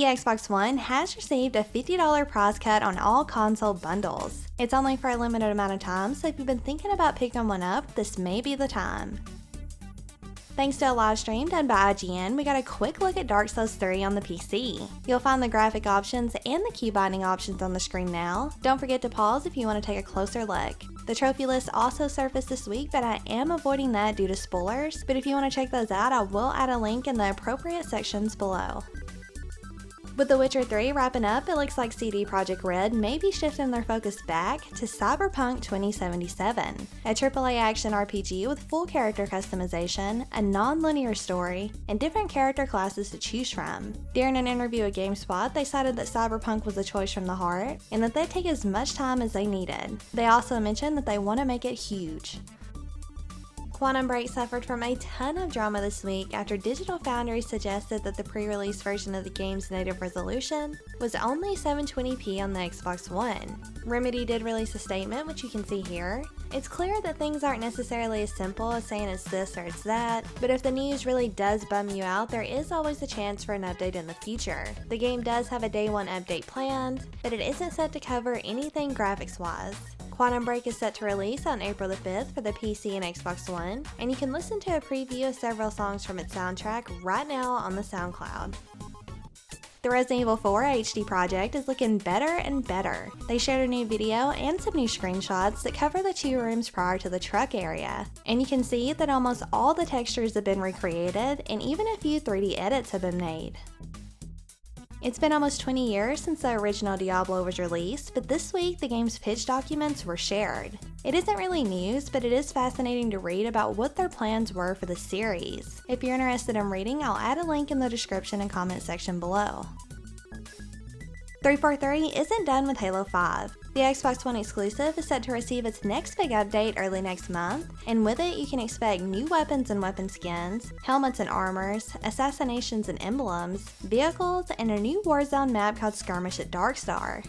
The Xbox One has received a $50 price cut on all console bundles. It's only for a limited amount of time, so if you've been thinking about picking one up, this may be the time. Thanks to a live stream done by IGN, we got a quick look at Dark Souls 3 on the PC. You'll find the graphic options and the key binding options on the screen now. Don't forget to pause if you want to take a closer look. The trophy list also surfaced this week, but I am avoiding that due to spoilers, but if you want to check those out, I will add a link in the appropriate sections below. With The Witcher 3 wrapping up, it looks like CD Projekt Red may be shifting their focus back to Cyberpunk 2077, a AAA action RPG with full character customization, a non-linear story, and different character classes to choose from. During an interview at GameSpot, they cited that Cyberpunk was a choice from the heart, and that they'd take as much time as they needed. They also mentioned that they want to make it huge. Quantum Break suffered from a ton of drama this week after Digital Foundry suggested that the pre-release version of the game's native resolution was only 720p on the Xbox One. Remedy did release a statement, which you can see here. It's clear that things aren't necessarily as simple as saying it's this or it's that, but if the news really does bum you out, there is always a chance for an update in the future. The game does have a day one update planned, but it isn't set to cover anything graphics-wise. Quantum Break is set to release on April the 5th for the PC and Xbox One, and you can listen to a preview of several songs from its soundtrack right now on the SoundCloud. The Resident Evil 4 HD project is looking better and better. They shared a new video and some new screenshots that cover the 2 rooms prior to the truck area, and you can see that almost all the textures have been recreated and even a few 3D edits have been made. It's been almost 20 years since the original Diablo was released, but this week the game's pitch documents were shared. It isn't really news, but it is fascinating to read about what their plans were for the series. If you're interested in reading, I'll add a link in the description and comment section below. 343 isn't done with Halo 5. The Xbox One exclusive is set to receive its next big update early next month, and with it you can expect new weapons and weapon skins, helmets and armors, assassinations and emblems, vehicles, and a new Warzone map called Skirmish at Darkstar.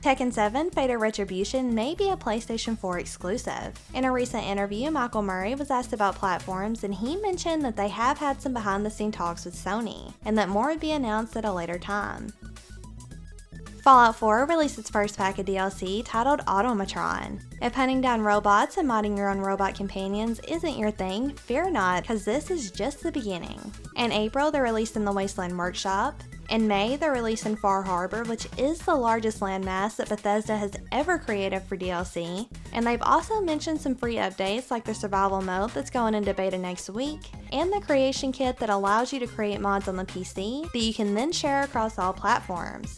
Tekken 7 Fate of Retribution may be a PlayStation 4 exclusive. In a recent interview, Michael Murray was asked about platforms, and he mentioned that they have had some behind-the-scenes talks with Sony, and that more would be announced at a later time. Fallout 4 released its first pack of DLC titled Automatron. If hunting down robots and modding your own robot companions isn't your thing, fear not, cause this is just the beginning. In April, they're released in the Wasteland Workshop. In May, they're released in Far Harbor, which is the largest landmass that Bethesda has ever created for DLC. And they've also mentioned some free updates like the survival mode that's going into beta next week, and the creation kit that allows you to create mods on the PC that you can then share across all platforms.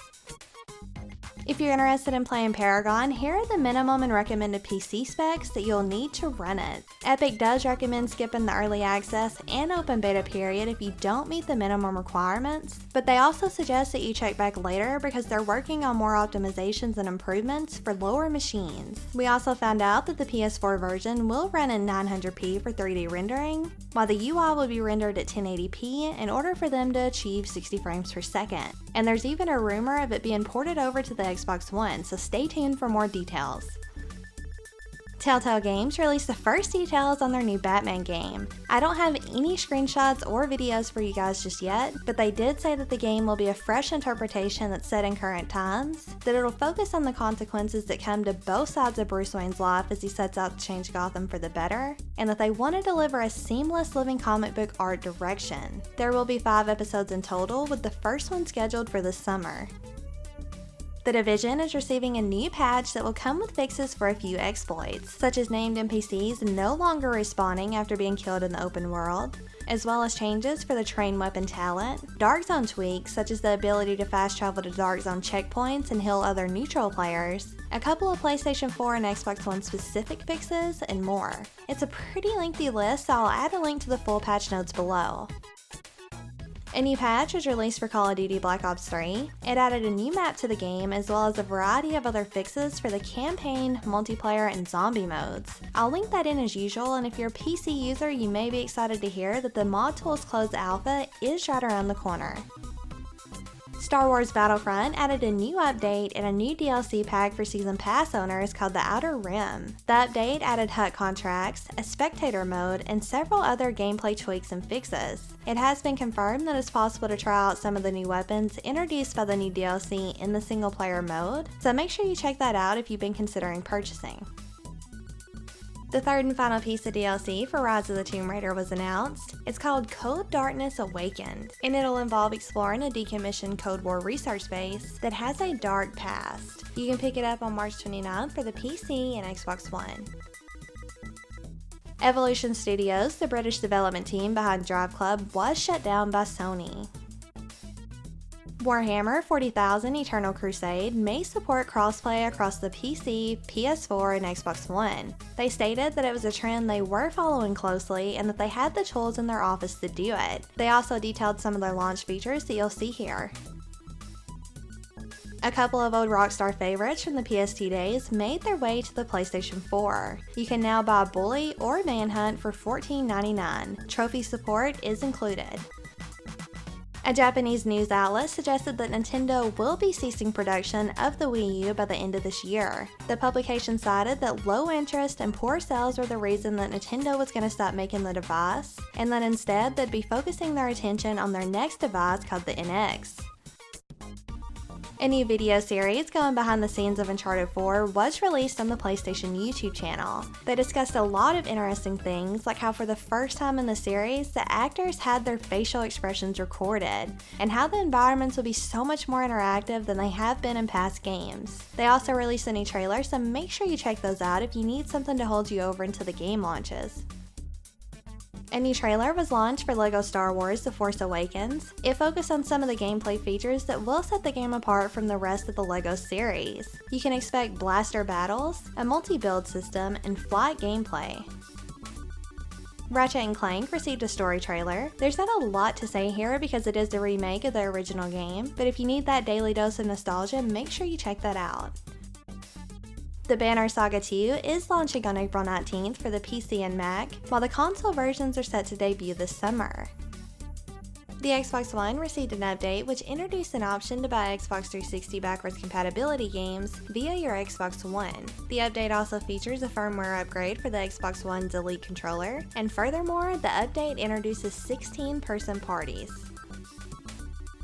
If you're interested in playing Paragon, here are the minimum and recommended PC specs that you'll need to run it. Epic does recommend skipping the early access and open beta period if you don't meet the minimum requirements, but they also suggest that you check back later because they're working on more optimizations and improvements for lower machines. We also found out that the PS4 version will run in 900p for 3D rendering, while the UI will be rendered at 1080p in order for them to achieve 60 frames per second. And there's even a rumor of it being ported over to the Xbox One, so stay tuned for more details. Telltale Games released the first details on their new Batman game. I don't have any screenshots or videos for you guys just yet, but they did say that the game will be a fresh interpretation that's set in current times, that it'll focus on the consequences that come to both sides of Bruce Wayne's life as he sets out to change Gotham for the better, and that they want to deliver a seamless living comic book art direction. There will be 5 episodes in total, with the first one scheduled for this summer. The Division is receiving a new patch that will come with fixes for a few exploits, such as named NPCs no longer respawning after being killed in the open world, as well as changes for the trained weapon talent, Dark Zone tweaks such as the ability to fast travel to Dark Zone checkpoints and heal other neutral players, a couple of PlayStation 4 and Xbox One specific fixes, and more. It's a pretty lengthy list, so I'll add a link to the full patch notes below. A new patch was released for Call of Duty Black Ops 3. It added a new map to the game as well as a variety of other fixes for the campaign, multiplayer, and zombie modes. I'll link that in as usual, and if you're a PC user, you may be excited to hear that the Mod Tools Closed Alpha is right around the corner. Star Wars Battlefront added a new update and a new DLC pack for Season Pass owners called the Outer Rim. The update added hut contracts, a spectator mode, and several other gameplay tweaks and fixes. It has been confirmed that it's possible to try out some of the new weapons introduced by the new DLC in the single player mode, so make sure you check that out if you've been considering purchasing. The third and final piece of DLC for Rise of the Tomb Raider was announced. It's called Cold Darkness Awakened, and it'll involve exploring a decommissioned Cold War research base that has a dark past. You can pick it up on March 29th for the PC and Xbox One. Evolution Studios, the British development team behind Drive Club, was shut down by Sony. Warhammer 40,000 Eternal Crusade may support crossplay across the PC, PS4, and Xbox One. They stated that it was a trend they were following closely and that they had the tools in their office to do it. They also detailed some of their launch features that you'll see here. A couple of old Rockstar favorites from the PS2 days made their way to the PlayStation 4. You can now buy Bully or Manhunt for $14.99. Trophy support is included. A Japanese news outlet suggested that Nintendo will be ceasing production of the Wii U by the end of this year. The publication cited that low interest and poor sales were the reason that Nintendo was going to stop making the device, and that instead they'd be focusing their attention on their next device called the NX. A new video series going behind the scenes of Uncharted 4 was released on the PlayStation YouTube channel. They discussed a lot of interesting things, like how for the first time in the series, the actors had their facial expressions recorded, and how the environments will be so much more interactive than they have been in past games. They also released a new trailer, so make sure you check those out if you need something to hold you over until the game launches. A new trailer was launched for LEGO Star Wars The Force Awakens. It focused on some of the gameplay features that will set the game apart from the rest of the LEGO series. You can expect blaster battles, a multi-build system, and flight gameplay. Ratchet & Clank received a story trailer. There's not a lot to say here because it is the remake of the original game, but if you need that daily dose of nostalgia, make sure you check that out. The Banner Saga 2 is launching on April 19th for the PC and Mac, while the console versions are set to debut this summer. The Xbox One received an update which introduced an option to buy Xbox 360 backwards compatibility games via your Xbox One. The update also features a firmware upgrade for the Xbox One's Elite controller, and furthermore, the update introduces 16-person parties.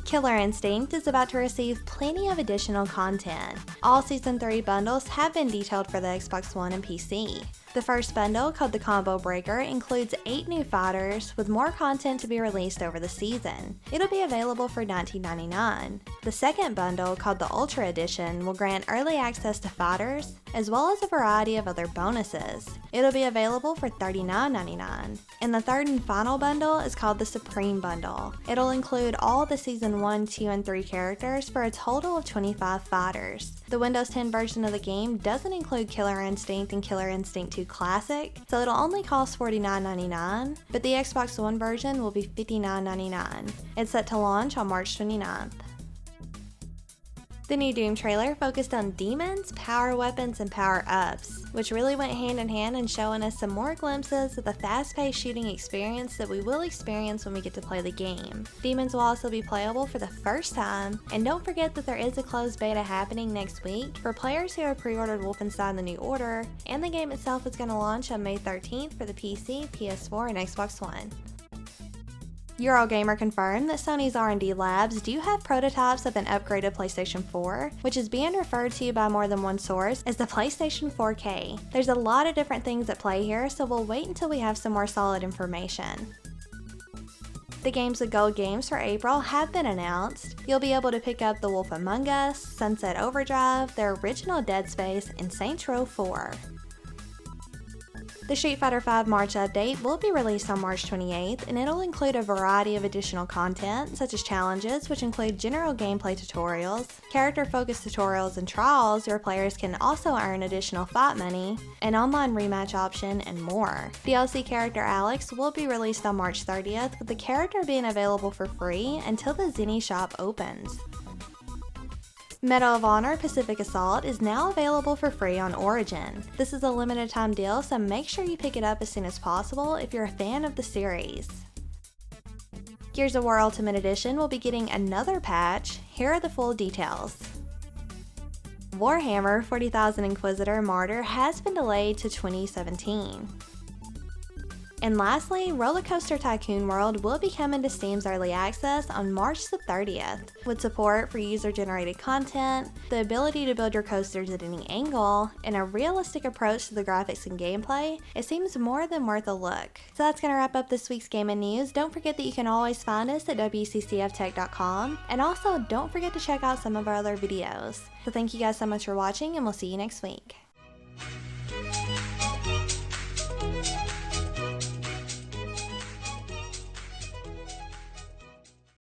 Killer Instinct is about to receive plenty of additional content. All Season 3 bundles have been detailed for the Xbox One and PC. The first bundle, called the Combo Breaker, includes 8 new fighters, with more content to be released over the season. It'll be available for $19.99. The second bundle, called the Ultra Edition, will grant early access to fighters, as well as a variety of other bonuses. It'll be available for $39.99. And the third and final bundle is called the Supreme Bundle. It'll include all the Season 1, 2, and 3 characters for a total of 25 fighters. The Windows 10 version of the game doesn't include Killer Instinct and Killer Instinct 2 Classic, so it'll only cost $49.99, but the Xbox One version will be $59.99. It's set to launch on March 29th. The new Doom trailer focused on demons, power weapons, and power-ups, which really went hand in hand in showing us some more glimpses of the fast-paced shooting experience that we will experience when we get to play the game. Demons will also be playable for the first time, and don't forget that there is a closed beta happening next week for players who have pre-ordered Wolfenstein: The New Order, and the game itself is going to launch on May 13th for the PC, PS4, and Xbox One. Eurogamer confirmed that Sony's R&D labs do have prototypes of an upgraded PlayStation 4, which is being referred to by more than one source as the PlayStation 4K. There's a lot of different things at play here, so we'll wait until we have some more solid information. The games with gold games for April have been announced. You'll be able to pick up The Wolf Among Us, Sunset Overdrive, the original Dead Space, and Saints Row 4. The Street Fighter V March update will be released on March 28th, and it'll include a variety of additional content, such as challenges, which include general gameplay tutorials, character-focused tutorials and trials where players can also earn additional fight money, an online rematch option, and more. DLC character Alex will be released on March 30th, with the character being available for free until the Zenny shop opens. Medal of Honor Pacific Assault is now available for free on Origin. This is a limited time deal, so make sure you pick it up as soon as possible if you're a fan of the series. Gears of War Ultimate Edition will be getting another patch. Here are the full details. Warhammer 40,000 Inquisitor Martyr has been delayed to 2017. And lastly, Roller Coaster Tycoon World will be coming to Steam's Early Access on March the 30th. With support for user-generated content, the ability to build your coasters at any angle, and a realistic approach to the graphics and gameplay, it seems more than worth a look. So that's going to wrap up this week's gaming news. Don't forget that you can always find us at wccftech.com, and also don't forget to check out some of our other videos. So thank you guys so much for watching, and we'll see you next week.